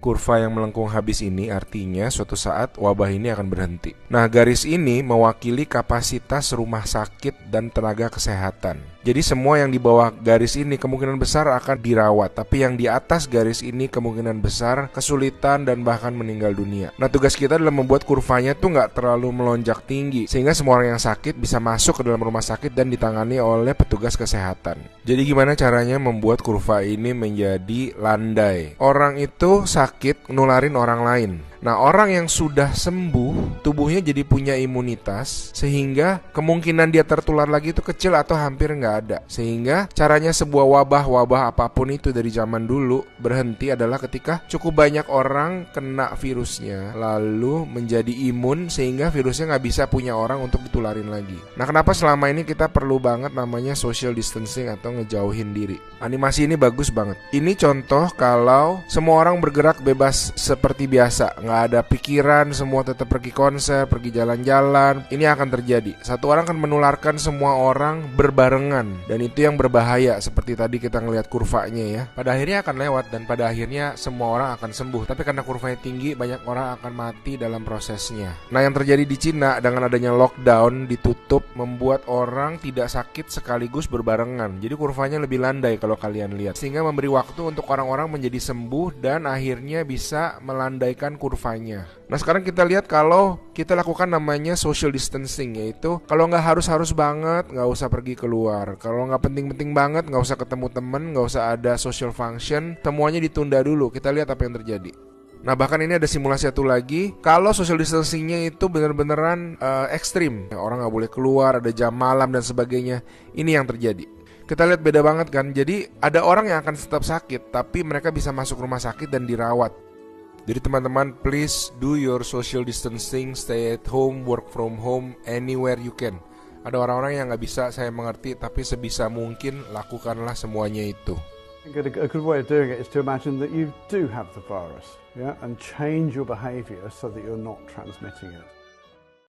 Kurva yang melengkung habis ini artinya suatu saat wabah ini akan berhenti. Nah, garis ini mewakili kapasitas rumah sakit dan tenaga kesehatan. Jadi semua yang di bawah garis ini kemungkinan besar akan dirawat, tapi yang di atas garis ini kemungkinan besar kesulitan dan bahkan meninggal dunia. Nah, tugas kita adalah membuat kurvanya tuh nggak terlalu melonjak tinggi, sehingga semua orang yang sakit bisa masuk ke dalam rumah sakit dan ditangani oleh petugas kesehatan. Jadi gimana caranya membuat kurva ini menjadi landai? Orang itu sakit nularin orang lain. Nah, orang yang sudah sembuh, tubuhnya jadi punya imunitas, sehingga kemungkinan dia tertular lagi itu kecil atau hampir nggak ada. Sehingga caranya sebuah wabah apapun itu dari zaman dulu berhenti adalah ketika cukup banyak orang kena virusnya, lalu menjadi imun sehingga virusnya nggak bisa punya orang untuk ditularin lagi. Nah, kenapa selama ini kita perlu banget namanya social distancing atau ngejauhin diri? Animasi ini bagus banget. Ini contoh kalau semua orang bergerak bebas seperti biasa, nggak ada pikiran, semua tetap pergi konser, pergi jalan-jalan. Ini akan terjadi. Satu orang akan menularkan semua orang berbarengan, dan itu yang berbahaya. Seperti tadi kita ngelihat kurvanya ya. Pada akhirnya akan lewat dan pada akhirnya semua orang akan sembuh. Tapi karena kurvanya tinggi, banyak orang akan mati dalam prosesnya. Nah, yang terjadi di Cina dengan adanya lockdown, ditutup, membuat orang tidak sakit sekaligus berbarengan. Jadi kurvanya lebih landai kalau kalian lihat, sehingga memberi waktu untuk orang-orang menjadi sembuh dan akhirnya bisa melandaikan kurvanya. Nah, sekarang kita lihat kalau kita lakukan namanya social distancing, yaitu kalau nggak harus banget nggak usah pergi keluar, kalau nggak penting-penting banget nggak usah ketemu temen, nggak usah ada social function, semuanya ditunda dulu. Kita lihat apa yang terjadi. Nah, bahkan ini ada simulasi satu lagi. Kalau social distancingnya itu benar-beneran ekstrim, orang nggak boleh keluar, ada jam malam dan sebagainya. Ini yang terjadi. Kita lihat beda banget kan. Jadi ada orang yang akan tetap sakit, tapi mereka bisa masuk rumah sakit dan dirawat. Jadi teman-teman, please do your social distancing, stay at home, work from home, anywhere you can. Ada orang-orang yang nggak bisa, saya mengerti, tapi sebisa mungkin lakukanlah semuanya itu. A good way of doing it is to imagine that you do have the virus, yeah, and change your behavior so that you're not transmitting it.